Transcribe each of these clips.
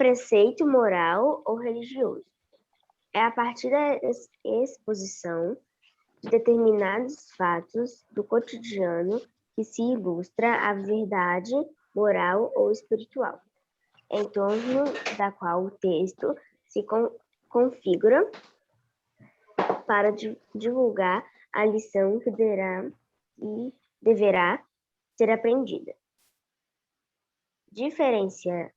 preceito moral ou religioso. É a partir da exposição de determinados fatos do cotidiano que se ilustra a verdade moral ou espiritual, em torno da qual o texto se configura para divulgar a lição que deverá ser aprendida. Diferencia-se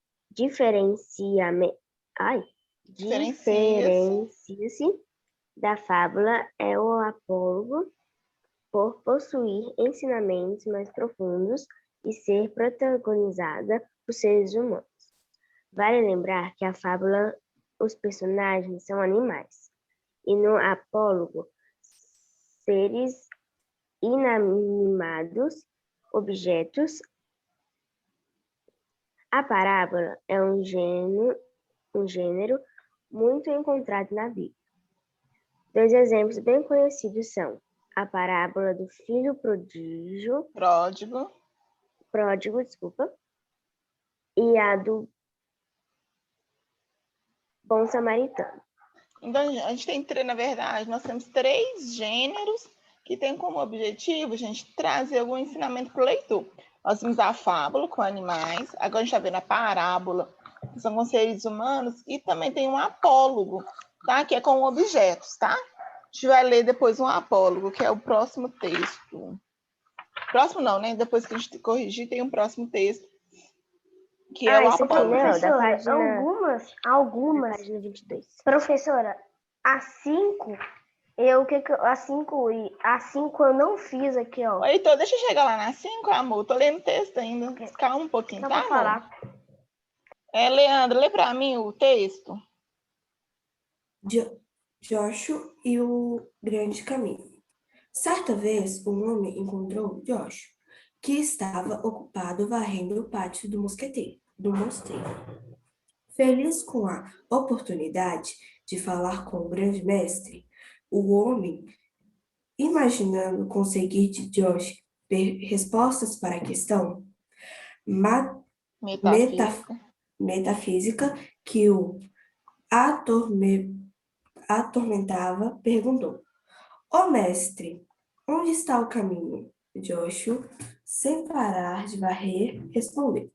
da fábula é o apólogo por possuir ensinamentos mais profundos e ser protagonizada por seres humanos. Vale lembrar que a fábula, os personagens são animais, e no apólogo, seres inanimados, objetos. A parábola é um gênero muito encontrado na Bíblia. Dois exemplos bem conhecidos são a parábola do filho pródigo, e a do bom samaritano. Então, a gente tem, na verdade, nós temos 3 gêneros que têm como objetivo, gente, trazer algum ensinamento para o leitor. Nós temos a fábula com animais, agora a gente está vendo a parábola, que são com seres humanos, e também tem um apólogo, tá? Que é com objetos, tá? A gente vai ler depois um apólogo, que é o próximo texto. Próximo não, né? Depois que a gente corrigir, tem um próximo texto, que é o apólogo. Professora, algumas, página 22. Professora, a 5 eu não fiz aqui, ó. Oi, Heitor, deixa eu chegar lá na 5, amor. Tô lendo o texto ainda. Calma um pouquinho, Só tá, pra falar. amor? Leandro, lê pra mim o texto. Joshua e o grande caminho. Certa vez, um homem encontrou Joshua, que estava ocupado varrendo o pátio do mosteiro. Feliz com a oportunidade de falar com o grande mestre, o homem, imaginando conseguir de Joshua respostas para a questão metafísica que o atormentava, perguntou: Ó mestre, onde está o caminho? Joshua, sem parar de varrer, respondeu: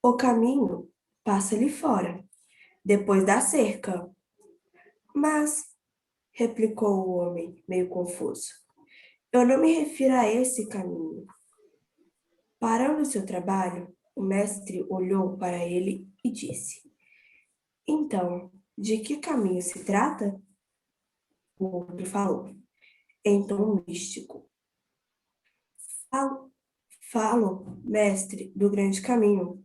O caminho passa ali fora, depois da cerca. Mas, replicou o homem, meio confuso, eu não me refiro a esse caminho. Parando seu trabalho, o mestre olhou para ele e disse: Então, de que caminho se trata? O outro falou, em tom místico. Falo, mestre, do grande caminho.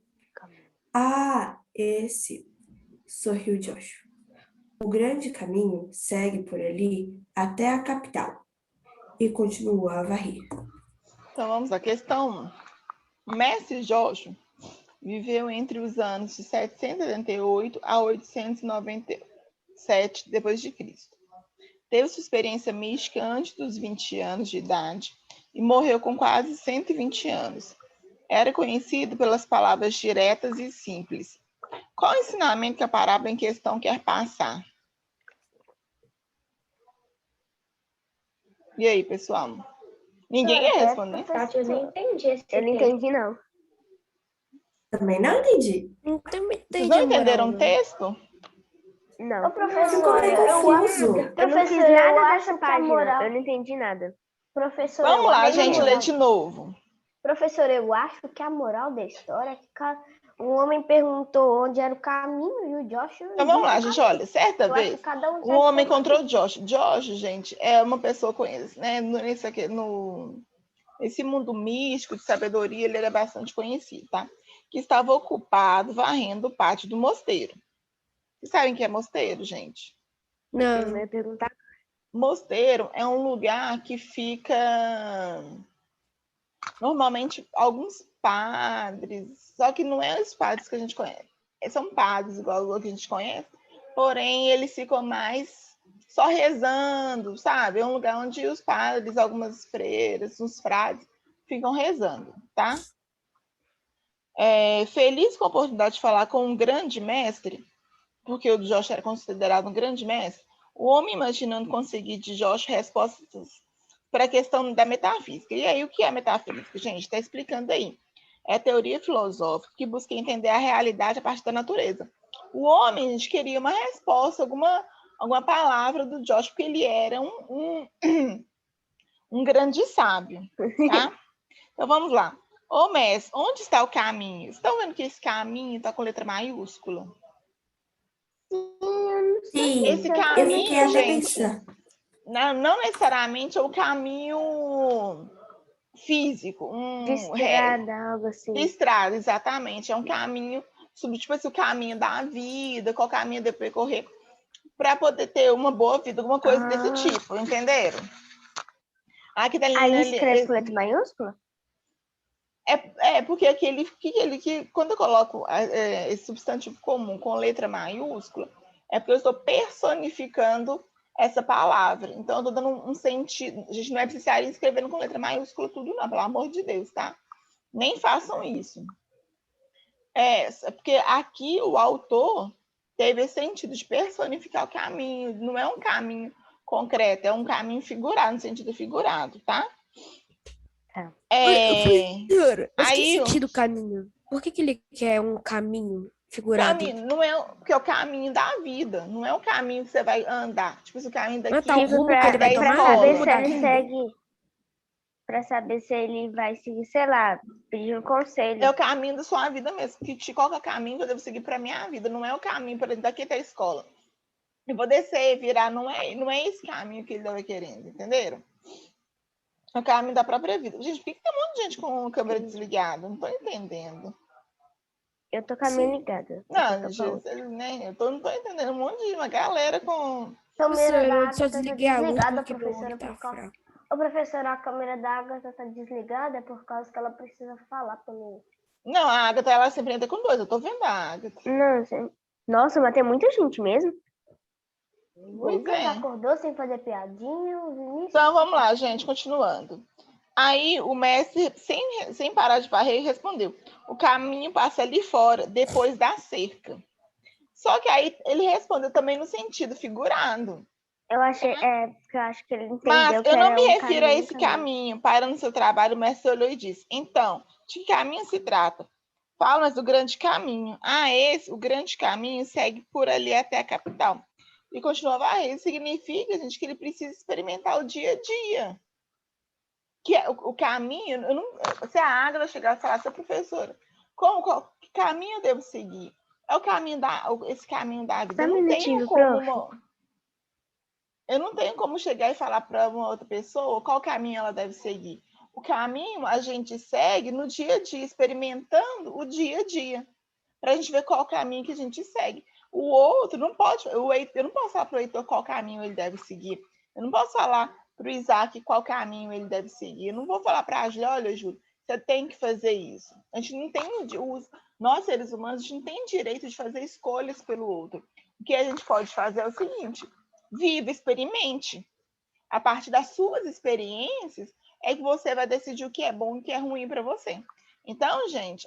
Ah, esse, sorriu Joshua. O grande caminho segue por ali até a capital. E continuou a varrer. Então, vamos à questão 1. O mestre Joshua viveu entre os anos de 778 a 897 d.C. Teve sua experiência mística antes dos 20 anos de idade e morreu com quase 120 anos. Era conhecido pelas palavras diretas e simples. Qual o ensinamento que a parábola em questão quer passar? E aí, pessoal? Ninguém quer responder? Eu não entendi esse Eu não entendi, não. Também não entendi. Vocês não entenderam o texto? Não. Ficou meio confuso. Eu não fiz nada dessa página. Eu não entendi nada. Professora, Vamos lá, gente, ler de novo. Professora, eu acho que a moral da história é que um homem perguntou onde era o caminho e o Joshua... Então vamos lá, gente, olha, certa vez, um homem encontrou o Joshua. Joshua, gente, é uma pessoa conhecida, né? Nesse mundo místico de sabedoria, ele era bastante conhecido, tá? Que estava ocupado varrendo o pátio do mosteiro. Vocês sabem o que é mosteiro, gente? Não. Eu ia perguntar. Mosteiro é um lugar que fica... Normalmente, alguns padres, só que não é os padres que a gente conhece. São padres igual o que a gente conhece, porém eles ficam mais só rezando, sabe? É um lugar onde os padres, algumas freiras, os frades, ficam rezando, tá? Feliz com a oportunidade de falar com um grande mestre, porque o Josh era considerado um grande mestre, o homem imaginando conseguir de Josh respostas para a questão da metafísica. E aí, o que é metafísica? Gente, está explicando aí. É teoria filosófica que busca entender a realidade a partir da natureza. O homem, a gente queria uma resposta, alguma palavra do Josh, porque ele era um grande sábio, tá? Então, vamos lá. Ô, mestre, onde está o caminho? Estão vendo que esse caminho está com letra maiúscula? Sim, Esse eu fiquei caminho, até gente, pensando. não necessariamente é o caminho físico, De estrada, algo assim. de estrada, exatamente. É um caminho, tipo assim, o caminho da vida, qual caminho de percorrer, para poder ter uma boa vida, alguma coisa desse tipo, entenderam? Aqui tá Aí escreve com letra maiúscula? Porque quando eu coloco esse substantivo comum com letra maiúscula, é porque eu estou personificando essa palavra. Então, eu estou dando um sentido. A gente não é precisaria escrevendo com letra maiúscula tudo, não, pelo amor de Deus, tá? Nem façam isso. Porque aqui o autor teve esse sentido de personificar o caminho. Não é um caminho concreto, é um caminho figurado, no sentido figurado, tá? Professora, mas que Aí, sentido caminho? Por que ele quer um caminho figurado? caminho, não é porque é o caminho da vida, não é o caminho que você vai andar. Tipo, esse caminho daqui tá, o rumo que ele vai da tomar, escola. o rumo da ele vida. segue, para saber se ele vai seguir, sei lá, pedir um conselho. É o caminho da sua vida mesmo. Qual que é o caminho que eu devo seguir para minha vida? Não é o caminho, por exemplo, daqui até a escola. Eu vou descer, virar, não é esse caminho que ele estava querendo, entenderam? É o caminho da própria vida. Gente, por que tem um monte de gente com a câmera desligada? Não estou entendendo. Eu tô com a minha ligada. Não, gente, eu não estou entendendo. Um monte de uma galera com... Câmera da Eu Agatha só tá desliguei a luz desligada, porque meu professora, olho tá por causa... fraco. Ô, professora, a câmera da Agatha tá desligada por causa que ela precisa falar pelo... Não, a Agatha, ela sempre entra com 2. Eu tô vendo a Agatha. Nossa, mas tem muita gente mesmo. Lucas acordou sem fazer piadinha. Então, vamos lá, gente, continuando. Aí, o mestre, sem parar de varrer, respondeu. O caminho passa ali fora, depois da cerca. Só que aí, ele respondeu também no sentido figurado. Eu achei, porque eu acho que ele entendeu Mas que eu não era me um refiro a esse caminho. Parando seu trabalho, o mestre olhou e disse, então, de que caminho se trata? Fala-nos do grande caminho. O grande caminho segue por ali até a capital. E continua varrendo. Significa, gente, que ele precisa experimentar o dia a dia. Que é o caminho... se a Águeda chegar e falar, sua professora, que caminho eu devo seguir? É o caminho esse caminho da Águeda. Eu não tenho como chegar e falar para uma outra pessoa qual caminho ela deve seguir. O caminho a gente segue no dia a dia, experimentando o dia a dia, para a gente ver qual caminho que a gente segue. O outro não pode, eu não posso falar para o Heitor qual caminho ele deve seguir. Eu não posso falar para o Isaac qual caminho ele deve seguir. Eu não vou falar para a Júlia, olha, Júlia, você tem que fazer isso. A gente não tem, nós seres humanos, a gente não tem direito de fazer escolhas pelo outro. O que a gente pode fazer é o seguinte: viva, experimente. A partir das suas experiências é que você vai decidir o que é bom e o que é ruim para você. Então, gente,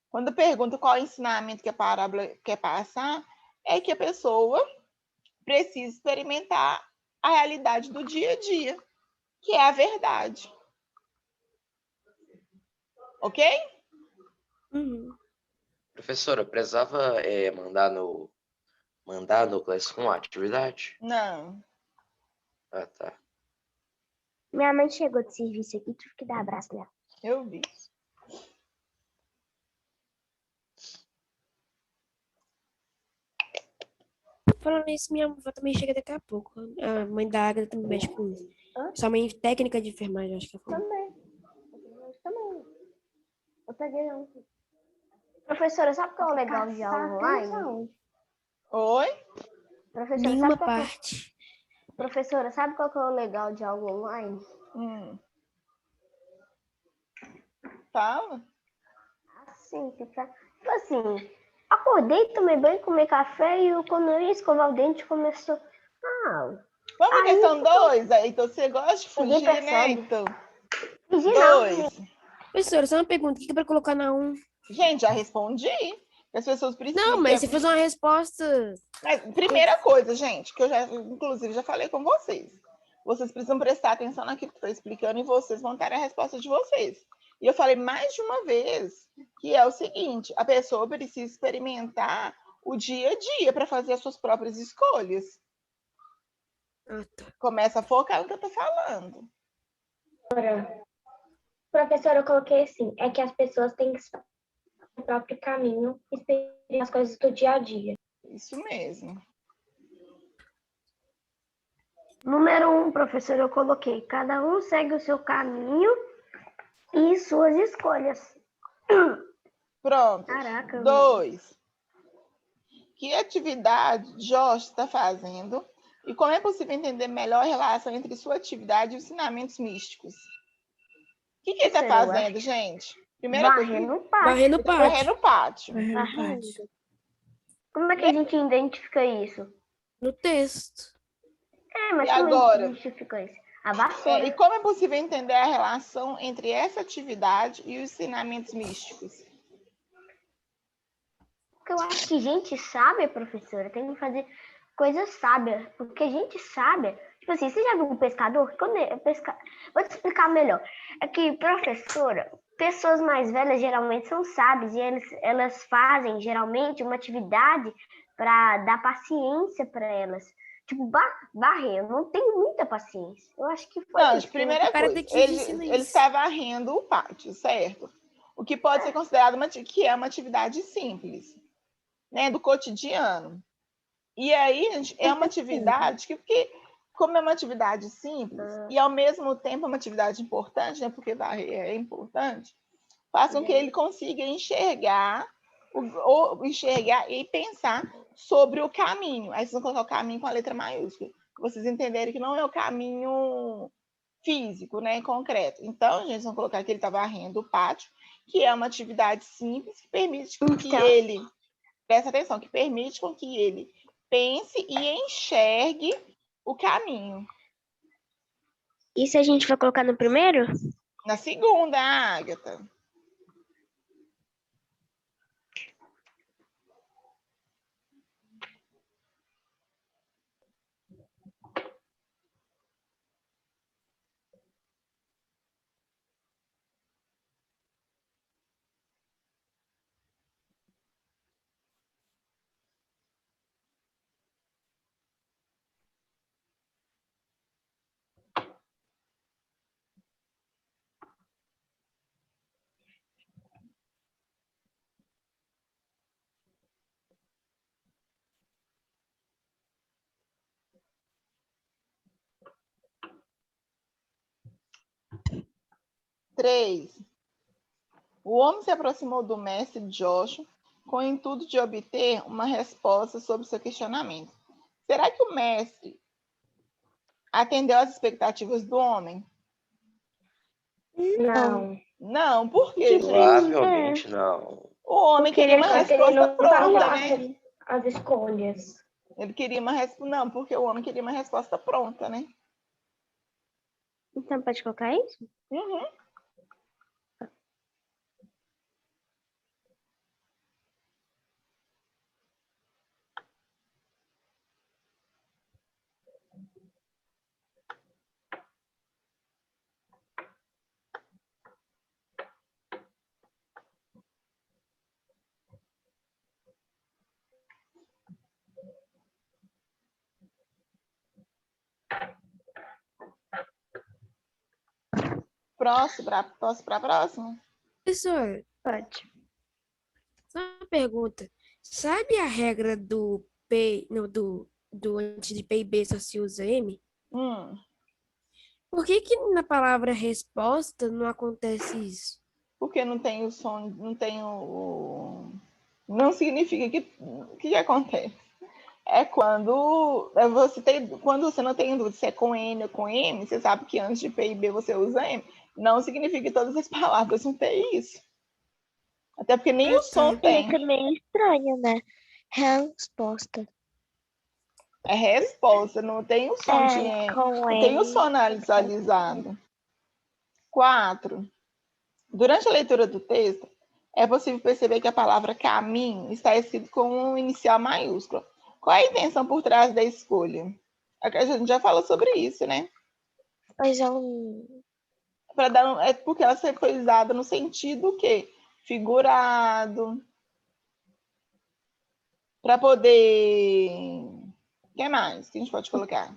quando eu pergunto qual ensinamento que a parábola quer passar, é que a pessoa precisa experimentar a realidade do dia a dia, que é a verdade. Ok? Professora, precisava mandar no Classroom a atividade? Não. Ah, tá. Minha mãe chegou de serviço aqui, tive que dar abraço nela. Eu vi. Falando isso, minha avó também chega daqui a pouco. A mãe da Agatha também mexe com isso. Sua mãe técnica de enfermagem, acho que ela falou. Também. Eu peguei um. Professora, sabe qual é o legal de aula online? Oi? Professora, Nenhuma parte. Professora, sabe qual que é o legal de aula online? Fala. Assim, tipo assim, acordei, tomei banho, comi café e quando eu ia escovar o dente começou... Vamos para a questão 2, Heitor. Você gosta de fugir, né, Heitor? Fugir 2. Professora, só uma pergunta. O que é para colocar na 1? Gente, já respondi. As pessoas precisam. Não, mas você fez uma resposta. Mas, primeira coisa, gente, que eu já, inclusive, já falei com vocês. Vocês precisam prestar atenção naquilo que eu estou explicando e vocês vão ter a resposta de vocês. E eu falei mais de uma vez que é o seguinte: a pessoa precisa experimentar o dia a dia para fazer as suas próprias escolhas. Ah, tá. Começa a focar no que eu estou falando. Professora, eu coloquei assim, é que as pessoas têm que estar no próprio caminho, experimentar as coisas do dia a dia. Isso mesmo. Número 1, professora, eu coloquei, cada um segue o seu caminho e suas escolhas. Pronto. Caraca. 2. Que atividade Josh está fazendo e como é possível entender melhor a relação entre sua atividade e os ensinamentos místicos? O que ele está fazendo, gente? Primeira Varrendo o pátio. Varrendo o pátio. Varrendo o pátio. Varrendo o pátio. Como é que a gente identifica isso? No texto. Mas E como agora? a gente identifica isso? A vassoura. E como é possível entender a relação entre essa atividade e os ensinamentos místicos? Porque eu acho que gente sábia, professora, tem que fazer coisas sábias. Porque gente sábia, tipo assim, você já viu um pescador? Vou te explicar melhor. É que, professora, pessoas mais velhas geralmente são sábias e elas fazem geralmente uma atividade para dar paciência para elas. Tipo, varrer, eu não tenho muita paciência. Eu acho que foi Não, isso. primeira coisa, ele está varrendo o pátio, certo? O que pode ser considerado que é uma atividade simples, né, do cotidiano. E aí, é uma atividade que como é uma atividade simples e ao mesmo tempo é uma atividade importante, né, porque varrer é importante, faz com que ele consiga enxergar e pensar sobre o caminho. Aí vocês vão colocar o caminho com a letra maiúscula, para vocês entenderem que não é o caminho físico, né, concreto. Então, gente, vão colocar que ele está varrendo o pátio, que é uma atividade simples que permite que ele, presta atenção, que permite com que ele pense e enxergue o caminho. E se a gente for colocar no primeiro? Na segunda, Agatha. Três. O homem se aproximou do mestre Joshua com o intuito de obter uma resposta sobre seu questionamento. Será que o mestre atendeu às expectativas do homem? Não. Não, por quê, gente? Provavelmente não. O homem queria uma resposta pronta, né? As escolhas. Ele queria uma resposta. Não, porque o homem queria uma resposta pronta, né? Então pode colocar isso? Uhum. Posso para a próxima? Professor, Pode. só uma pergunta. Sabe a regra do P, no, do antes de P e B só se usa M? Por que na palavra resposta não acontece isso? Porque não tem o som, não tem o... Não significa que acontece. É quando você não tem dúvida se é com N ou com M, você sabe que antes de P e B você usa M. Não significa que todas as palavras vão ter isso. Até porque nem o som tem. Fica meio estranho, né? Resposta. É resposta, não tem o som de M. Não tem o som analisado. 4. Durante a leitura do texto, é possível perceber que a palavra caminho está escrita com um inicial maiúsculo. Qual é a intenção por trás da escolha? A gente já falou sobre isso, né? Pois é É porque ela sempre foi usada no sentido que figurado, para poder. O que mais que a gente pode colocar?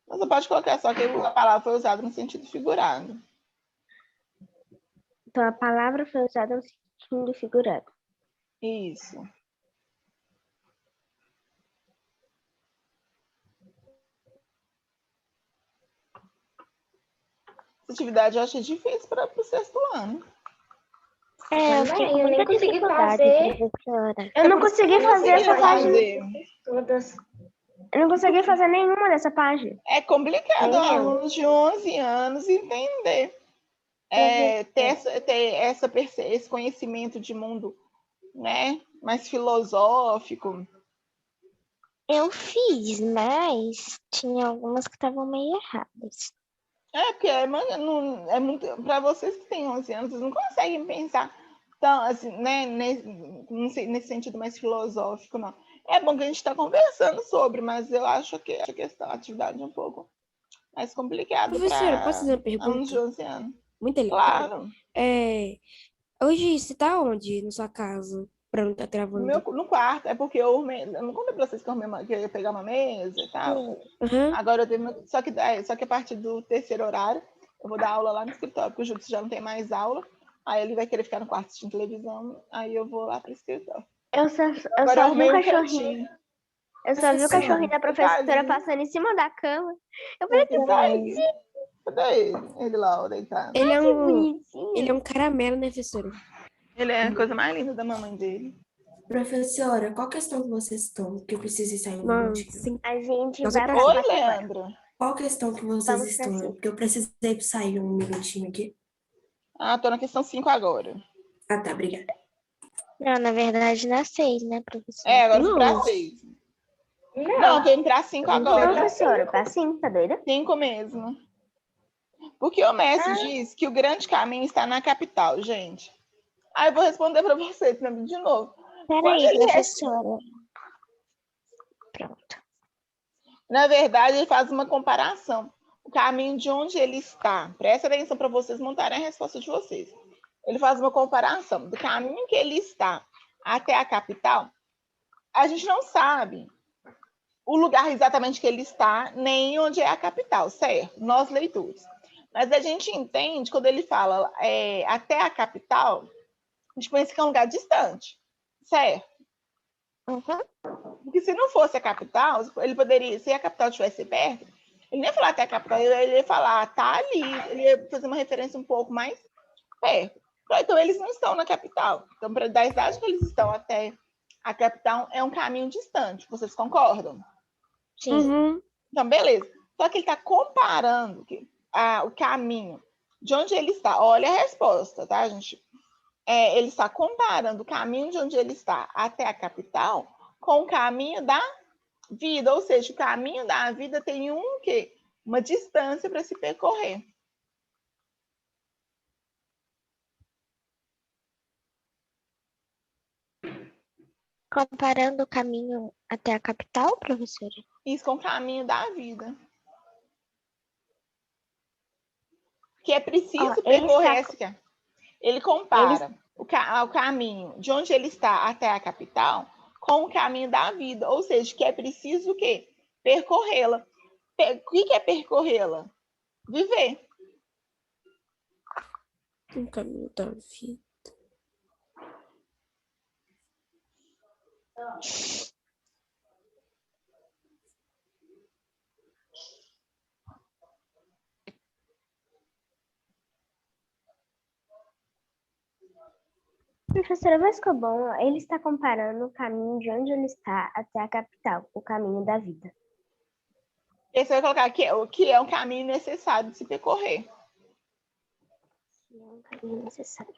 Você pode colocar só que a palavra foi usada no sentido figurado. Então, a palavra foi usada no sentido figurado. Isso. Essa atividade eu achei difícil para o sexto ano. eu fiquei com Eu nem muita consegui dificuldade, fazer. professora. Eu não consegui fazer essa página fazer. todas. Eu não consegui fazer nenhuma dessa página. É complicado Nem eu. alunos de 11 anos entender. Ter esse conhecimento de mundo, né, mais filosófico. Eu fiz, mas tinha algumas que estavam meio erradas. Porque é muito para vocês que têm 11 anos, vocês não conseguem pensar tão assim, né, nesse sentido mais filosófico, não. É bom que a gente está conversando sobre, mas eu acho que a atividade é um pouco mais complicada Professora, posso para fazer uma alunos de pergunta? 11 anos. Muito aleatória. Claro. Hoje você tá onde? Na sua casa? Pra não estar gravando? No quarto, é porque eu não contei pra vocês que eu ia pegar uma mesa e tal. Uhum. Agora eu tenho. Só que a partir do terceiro horário, eu vou dar aula lá no escritório, porque o Júlio já não tem mais aula. Aí ele vai querer ficar no quarto assistindo televisão. Aí eu vou lá pro escritório. Eu só Agora eu vi o arrumei um cachorrinho. cantinho. Eu só vi o cachorrinho da professora Tadinho. passando em cima da cama. Eu falei, que bonitinho. Cadê ele? Ele lá, ó, deitado. Ele é Que um bonitinho. caramelo, né, professora? Ele é a coisa mais linda da mamãe dele. Professora, qual questão que vocês estão? Que eu preciso sair um minutinho. Sim. A gente Nossa, vai pra pra Oi, parte agora. Leandro. Qual questão que vocês Vamos pra estão? cima. Porque eu precisei sair um minutinho aqui. Tô na questão 5 agora. Ah, tá, obrigada. Não, na verdade, na 6, né, professora? Agora eu fui pra Não. 6. Não, tô indo pra 5 agora. Professora, pra 5, tá doida? 5 mesmo. Porque o mestre diz que o grande caminho está na capital, gente. Aí eu vou responder para vocês de novo. Peraí, professora. Pronto. Na verdade, ele faz uma comparação. O caminho de onde ele está. Presta atenção para vocês montarem a resposta de vocês. Ele faz uma comparação do caminho que ele está até a capital. A gente não sabe o lugar exatamente que ele está, nem onde é a capital, certo? Nós, leitores. Mas a gente entende, quando ele fala até a capital, a gente pensa que é um lugar distante, certo? Uhum. Porque se não fosse a capital, ele poderia, se a capital estivesse perto, ele nem ia falar até a capital, ele ia falar, tá ali, ele ia fazer uma referência um pouco mais perto. Então, eles não estão na capital. Então, da idade que eles estão até a capital, é um caminho distante. Vocês concordam? Sim. Uhum. Então, beleza. Só que ele está comparando o caminho de onde ele está. Olha a resposta, tá, gente? Ele está comparando o caminho de onde ele está até a capital com o caminho da vida. Ou seja, o caminho da vida tem uma distância para se percorrer. Comparando o caminho até a capital, professora? Isso com o caminho da vida. Que é preciso percorrer esse. Ele compara o caminho de onde ele está até a capital com o caminho da vida. Ou seja, que é preciso o quê? Percorrê-la. O que é percorrê-la? Viver. O caminho da vida. Professora, mas ficou bom. Ele está comparando o caminho de onde ele está até a capital, o caminho da vida. Esse vai colocar que é um caminho necessário de se percorrer. É um caminho necessário.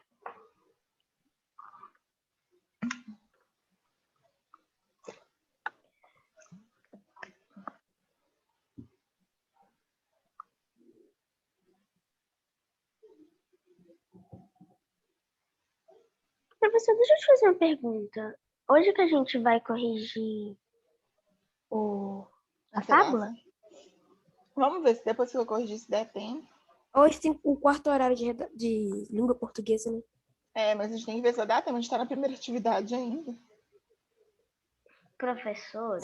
Professor, deixa eu te fazer uma pergunta. Hoje que a gente vai corrigir a fábula? Vamos ver se depois que eu corrigir se der tempo. Hoje tem o quarto horário de língua portuguesa, né? Mas a gente tem que ver se vai dar tempo. A gente está na primeira atividade ainda. Professor.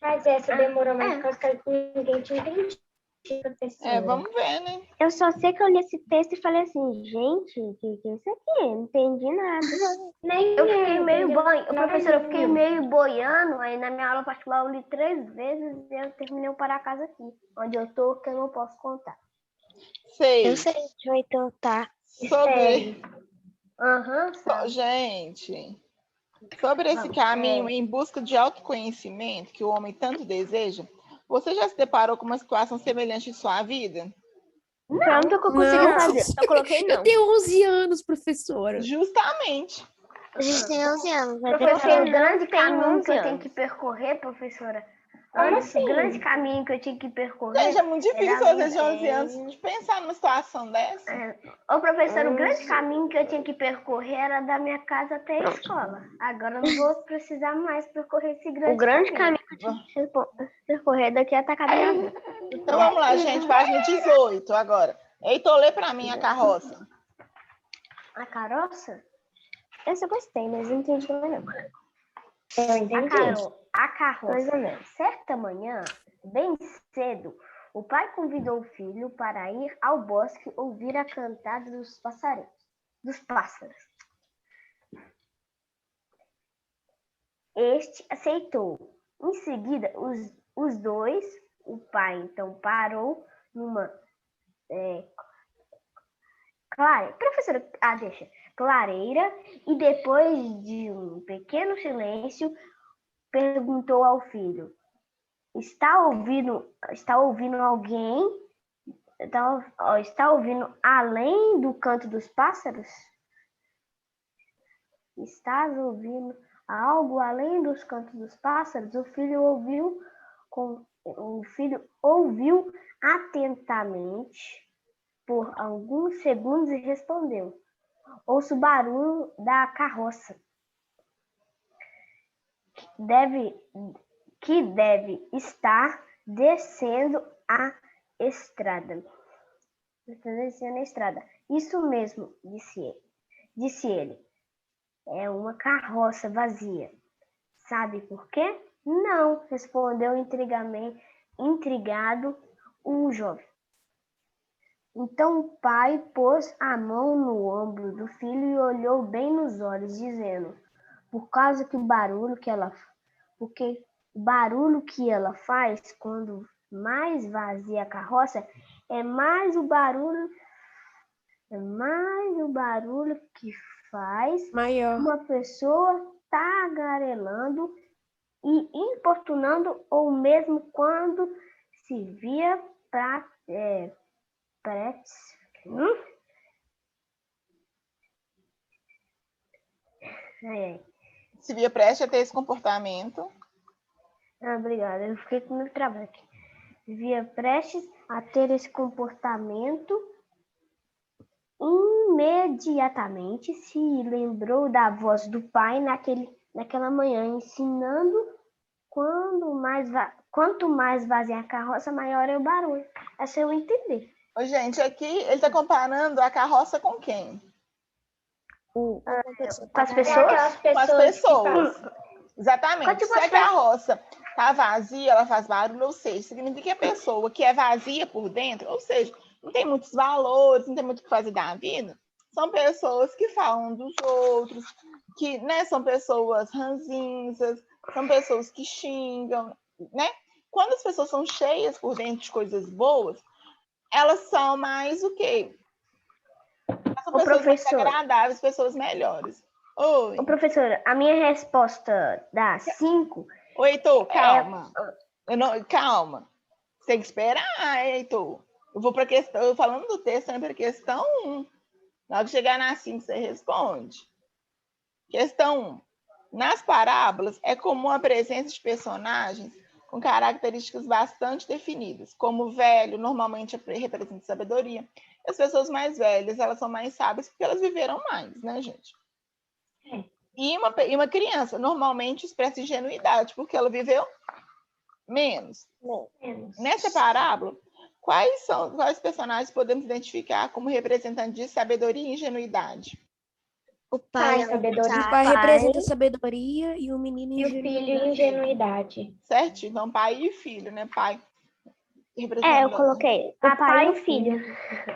Mas essa demorou mais por causa que ninguém tinha entendido, professora. Vamos ver, né? Eu só sei que eu li esse texto e falei assim, gente, o que é isso aqui? Não entendi nada. Eu fiquei meio professora, eu fiquei meio boiando, aí na minha aula particular eu li 3 vezes e eu terminei o para casa aqui, onde eu tô, que eu não posso contar. Sei. Eu sei que vai tentar. Sobre... Gente, sobre esse caminho em busca de autoconhecimento que o homem tanto deseja, você já se deparou com uma situação semelhante em sua vida? Não, que eu consegui fazer. Eu coloquei não. Eu tenho 11 anos, professora. Justamente. A gente tem 11 anos. Professor, o grande caminho que eu tenho que percorrer, professora. Esse grande caminho que eu tinha que percorrer. Gente, é muito difícil vocês de 11 anos de pensar numa situação dessa. Ô, professor, o grande caminho que eu tinha que percorrer era da minha casa até a escola. Agora eu não vou precisar mais percorrer esse grande caminho. O grande caminho que eu tinha que percorrer daqui até a casa da minha vida. Então vamos lá, gente, página 18 agora. Heitor, lê para mim a carroça. A carroça? Essa eu gostei, mas não entendi também não. Eu entendi. A carroça. Mais ou menos. Certa manhã, bem cedo, o pai convidou o filho para ir ao bosque ouvir a cantada dos pássaros. Este aceitou. Em seguida, os dois, o pai então parou numa clareira e depois de um pequeno silêncio perguntou ao filho: Está ouvindo alguém? Está ouvindo além do canto dos pássaros? Estás ouvindo algo além dos cantos dos pássaros? O filho ouviu atentamente por alguns segundos e respondeu: Ouço o barulho da carroça. Que deve estar descendo a estrada. Isso mesmo, disse ele. É uma carroça vazia. Sabe por quê? Não, respondeu intrigado o jovem. Então o pai pôs a mão no ombro do filho e olhou bem nos olhos, dizendo: porque o barulho que ela faz quando mais vazia a carroça é mais o barulho que faz Maior. uma pessoa tagarelando e importunando, ou mesmo quando se via Se via prestes a ter esse comportamento. Obrigada, eu fiquei com muito trabalho aqui. Via prestes a ter esse comportamento, imediatamente se lembrou da voz do pai naquela manhã, ensinando quanto mais vazia a carroça, maior é o barulho. Essa eu entendi. Gente, aqui ele está comparando a carroça com quem? Com as pessoas? Com as pessoas. Exatamente. Se a carroça está vazia, ela faz barulho, ou seja, significa que a pessoa que é vazia por dentro, ou seja, não tem muitos valores, não tem muito o que fazer da vida, são pessoas que falam dos outros, que, né, são pessoas ranzinzas, são pessoas que xingam, né? Quando as pessoas são cheias por dentro de coisas boas, elas são mais o quê? São pessoas mais agradáveis, pessoas melhores. Oi. Ô, professora, a minha resposta dá 5. Oi, Heitor, calma. Calma. Você tem que esperar, Heitor. Eu vou para a questão, eu falando do texto, para a questão 1. Na hora que chegar na 5, você responde. Questão 1. Nas parábolas, é comum a presença de personagens com características bastante definidas, como velho, normalmente representa sabedoria. As pessoas mais velhas, elas são mais sábias porque elas viveram mais, né, gente? E uma criança, normalmente, expressa ingenuidade, porque ela viveu menos. Nessa parábola, quais personagens podemos identificar como representantes de sabedoria e ingenuidade? O pai, sabedoria. O pai representa sabedoria e o menino E o filho, ingenuidade. Certo? Então, pai e filho, né? Pai eu coloquei o pai e o filho.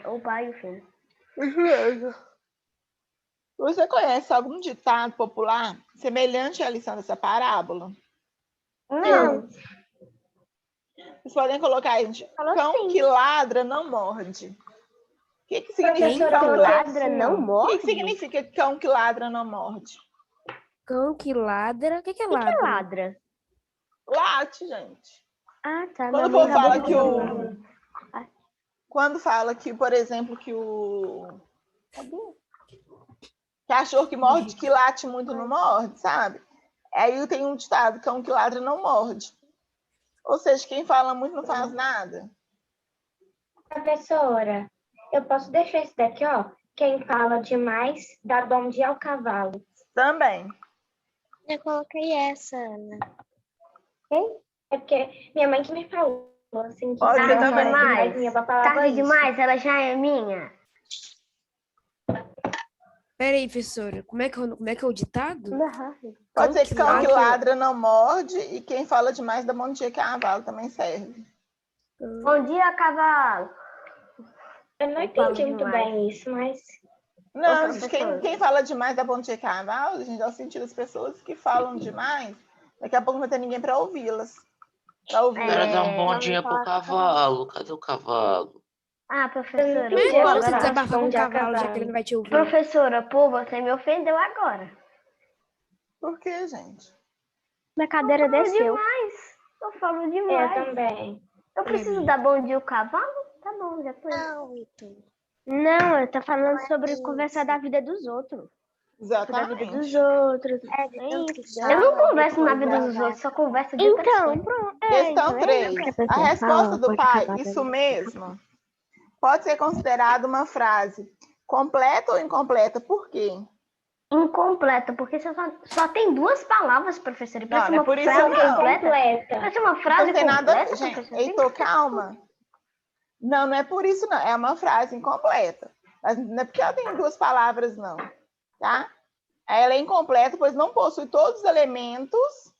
O pai e o filho. Você conhece algum ditado popular semelhante à lição dessa parábola? Não. Vocês podem colocar aí, gente. Cão que ladra não morde. O que significa cão que ladra não morde? O que significa cão que ladra não morde? Cão que ladra. O que é O que ladra? ladra? Late, gente. Ah, tá. Quando o povo fala que Quando fala que, por exemplo, que o cachorro que morde, que late muito não morde, sabe? Aí tem um ditado, cão que ladra não morde. Ou seja, quem fala muito não faz nada. Professora, eu posso deixar esse daqui, ó. Quem fala demais dá bom dia ao cavalo. Também. Eu coloquei essa, Ana. É porque minha mãe que me falou, assim, que Pode ser também. demais, minha avó falava Tarde isso. demais, ela já é minha. Peraí, professora. Como é que é o ditado? Pode ser que cão que ladra não morde e quem fala demais dá bom dia a cavalo também serve. Bom dia, cavalo. Eu não entendi muito bem isso, mas... Não, gente, quem fala demais dá bom dia a cavalo, a gente dá o sentido das pessoas que falam demais, daqui a pouco não vai ter ninguém para ouvi-las. Era dar um bom dia pro cavalo. Cadê o cavalo? Ah, professora. Mas pô, como você agora- desabafar com o cavalo, já que ele não vai te ouvir? Professora, pô, você me ofendeu agora. Por quê, gente? Minha cadeira desceu. Eu falo demais. Eu também. Eu preciso dar bom dia ao cavalo? Tá bom, já foi. Não, Vitor. Não, eu tô falando sobre conversar da vida dos outros. Da vida Exatamente. dos outros. É isso. Eu não converso na vida dos outros, só converso de outras Então, coisas. pronto. Questão 3. A resposta do pai, isso mesmo, pode ser considerada uma frase completa ou incompleta. Por quê? Incompleta, porque só tem duas palavras, professora. Não, não é por isso frase não. completa. Parece uma frase Não tem nada a completa, ver, gente. professora. Heitor, calma. Não, não é por isso, não. É uma frase incompleta. Mas não é porque ela tem duas palavras, não. Tá? Ela é incompleta, pois não possui todos os elementos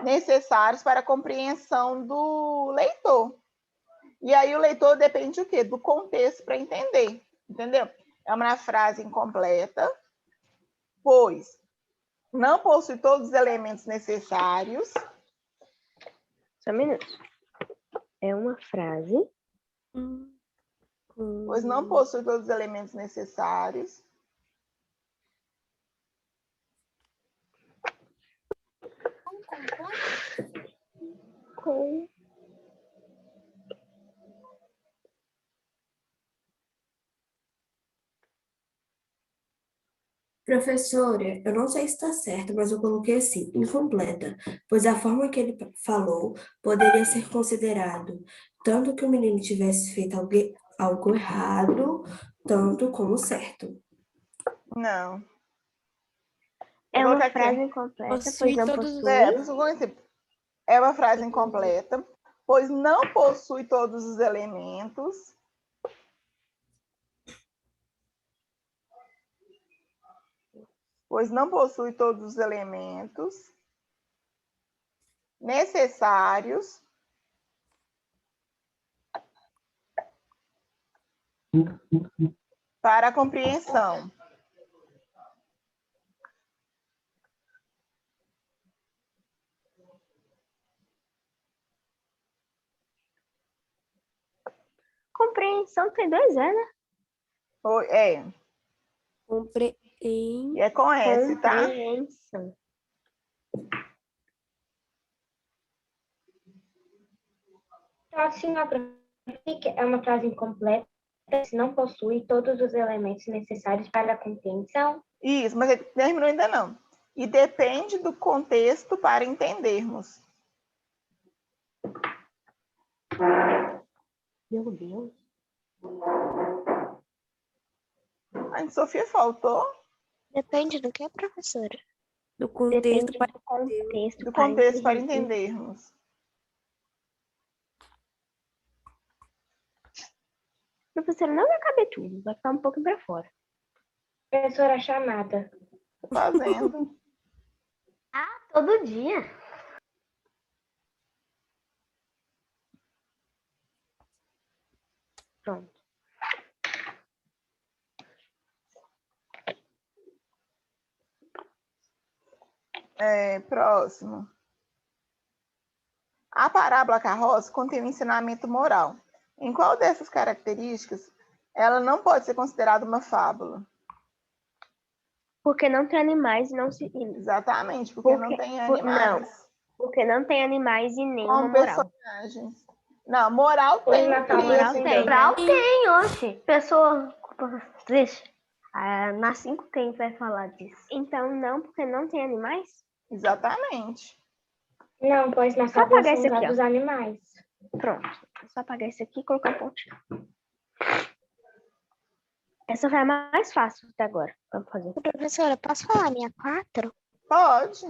necessários para a compreensão do leitor. E aí o leitor depende do quê? Do contexto para entender. Entendeu? É uma frase incompleta, pois não possui todos os elementos necessários. Só um minuto. É uma frase. Pois não possui todos os elementos necessários. Professora, eu não sei se está certo, mas eu coloquei assim, incompleta, pois a forma que ele falou poderia ser considerado tanto que o menino tivesse feito algo errado, tanto como certo. Não. É uma frase incompleta, pois não possui. É uma frase incompleta, pois não possui todos os elementos. Pois não possui todos os elementos necessários para a compreensão. Compreensão tem dois, né? É. E é com S, tá? Compreensão. Então, assim, é uma frase incompleta, se não possui todos os elementos necessários para a compreensão. Isso, mas ele terminou ainda não. E depende do contexto para entendermos. Meu Deus. A Sofia faltou? Depende do que, professora? Do contexto Depende para do contexto. Do contexto para entender. entendermos. Professora, não vai caber tudo, vai ficar um pouco para fora. Professora chamada. Tô fazendo. Todo dia. Pronto. Próximo. A parábola carroça contém um ensinamento moral. Em qual dessas características ela não pode ser considerada uma fábula? Porque não tem animais e não se. Exatamente, porque não tem animais. Porque não tem animais e nenhuma Como moral. personagens. Não, moral tem. Tem na fábula, Moral sim, tem. Moral tem, oxe. Pessoa. Deixa. Na 5 tem vai falar disso. Então, não, porque não tem animais? Exatamente. Não, pois na Só fábula apagar são isso aqui, ó. usados animais. Pronto. É só apagar isso aqui e colocar um pontinho. Essa foi a mais fácil até agora. Vamos fazer. Professora, posso falar minha 4? Pode.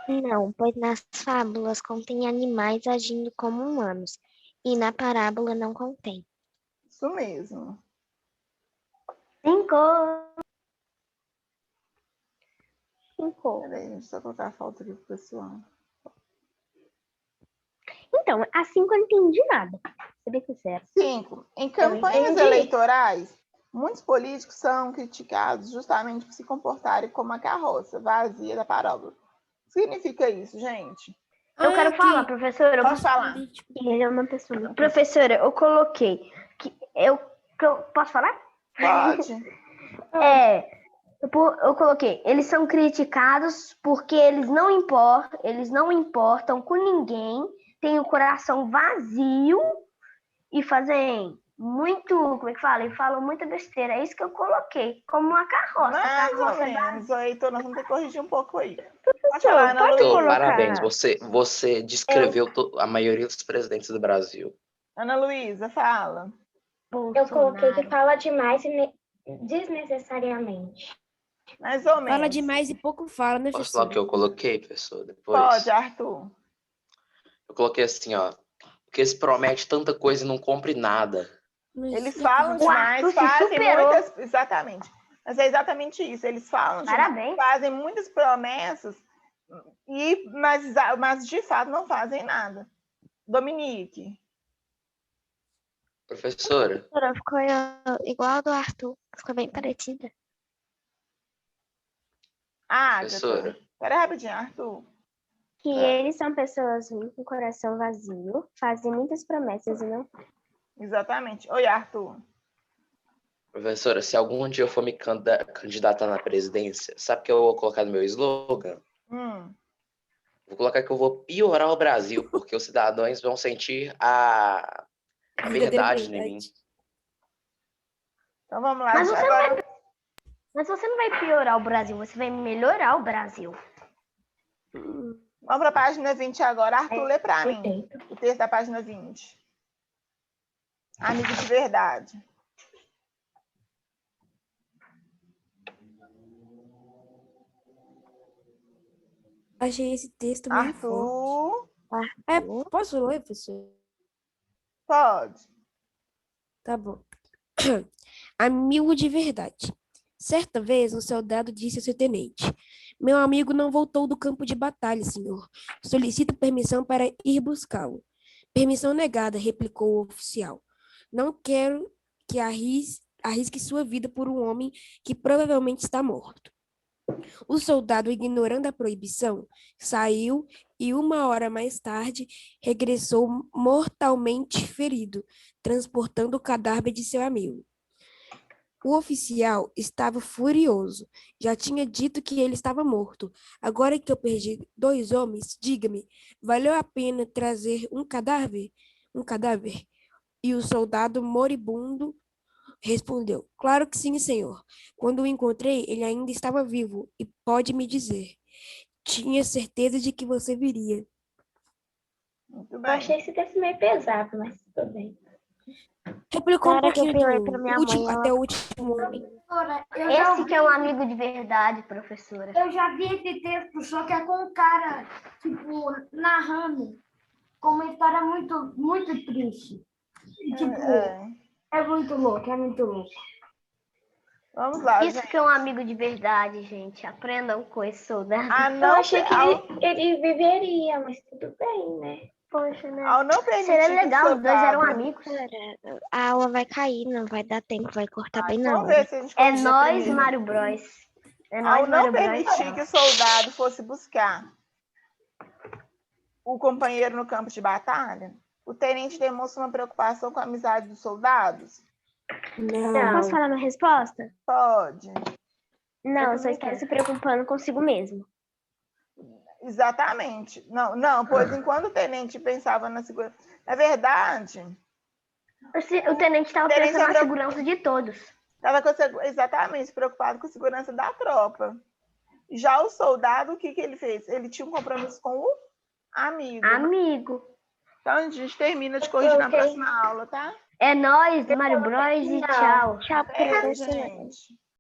Não, pois nas fábulas contém animais agindo como humanos. E na parábola não contém. Isso mesmo. 5. Peraí, deixa eu só colocar a falta aqui pro pessoal. Então, a 5 eu não entendi nada. Ser bem sincero. 5. Em campanhas entendi. eleitorais, muitos políticos são criticados justamente por se comportarem como a carroça vazia da parábola. O que significa isso, gente? Eu quero falar, professora. Pode falar. Ele é uma pessoa. Professora, eu coloquei. Posso falar? Pode. Eu coloquei. Eles são criticados porque eles não importam com ninguém, têm o coração vazio e fazem muito, como é que fala? E falam muita besteira. É isso que eu coloquei, como uma carroça. Mais ou Carroça menos. Aí, nós vamos ter que corrigir um pouco aí. Pode Professor, falar, Ana pode Luísa. colocar. Parabéns, você descreveu a maioria dos presidentes do Brasil. Ana Luísa, fala. Eu coloquei que fala demais e desnecessariamente. Mais ou menos. Fala demais e pouco fala, né, Posso falar o professora? que eu coloquei, professor? Depois? Pode, Arthur. Eu coloquei assim, ó. Porque eles prometem tanta coisa e não cumpre nada. Eles falam demais, Arthur se fazem superou. muitas... Exatamente. Mas é exatamente isso. Eles falam demais, Parabéns. fazem muitas promessas, mas de fato não fazem nada. Dominique. Professora, Ficou igual a do Arthur. Ficou bem parecida. professora. Agatha. Espera rapidinho, Arthur. Que eles são pessoas ruins, com coração vazio, fazem muitas promessas e não. Exatamente. Oi, Arthur. Professora, se algum dia eu for me candidatar na presidência, sabe o que eu vou colocar no meu slogan? Vou colocar que eu vou piorar o Brasil, porque os cidadãos vão sentir a verdade em mim. Então vamos lá. Mas você não vai piorar o Brasil, você vai melhorar o Brasil. Vamos para a página 20 agora. Arthur, lê para mim o texto da página 20. Amigo de verdade. Achei esse texto meio forte. Arthur. Posso ler, professor? Pode. Tá bom. Amigo de verdade. Certa vez, um soldado disse ao seu tenente: meu amigo não voltou do campo de batalha, senhor. Solicito permissão para ir buscá-lo. Permissão negada, replicou o oficial. Não quero que arrisque sua vida por um homem que provavelmente está morto. O soldado, ignorando a proibição, saiu e 1 hora mais tarde regressou mortalmente ferido, transportando o cadáver de seu amigo. O oficial estava furioso. Já tinha dito que ele estava morto. Agora que eu perdi 2 homens, diga-me, valeu a pena trazer um cadáver? E o soldado moribundo respondeu: claro que sim, senhor. Quando o encontrei, ele ainda estava vivo. E pode me dizer, tinha certeza de que você viria. Muito Eu bem. achei esse texto meio pesado, mas tudo bem. Replicou um Na hora que eu pouquinho falei pra minha mãe, até o último homem. Esse que é um amigo de verdade, professora. Eu já vi esse texto, só que é com um cara, tipo, narrando com uma história muito, muito triste. E, tipo, é muito louco, é muito louco. Vamos lá, Isso gente. que é um amigo de verdade, gente. Aprendam com esse soldado. Eu achei que ele viveria, mas tudo bem, né? Poxa, né? Ao não permitir Seria que legal, os dois eram soldado- amigos. A aula vai cair, não vai dar tempo, vai cortar bem na Vamos hora. ver se a gente É consegue nós, primeiro. Mário Bros. É Ao nós, não Mário Bros. permitir que o soldado fosse buscar o companheiro no campo de batalha, o tenente demonstra uma preocupação com a amizade dos soldados? Não. Posso falar minha resposta? Pode. Não, só está se preocupando consigo mesmo. Exatamente. Não, pois enquanto o tenente pensava na segurança... Na verdade, O tenente estava Tenente pensando na é segurança de todos. estava exatamente preocupado com a segurança da tropa. Já o soldado, o que ele fez? Ele tinha um compromisso com o amigo. Amigo. Então, a gente termina de corrigir na próxima aula, tá? É nós, Mário Bros. E tchau. Tchau, É, professora. gente.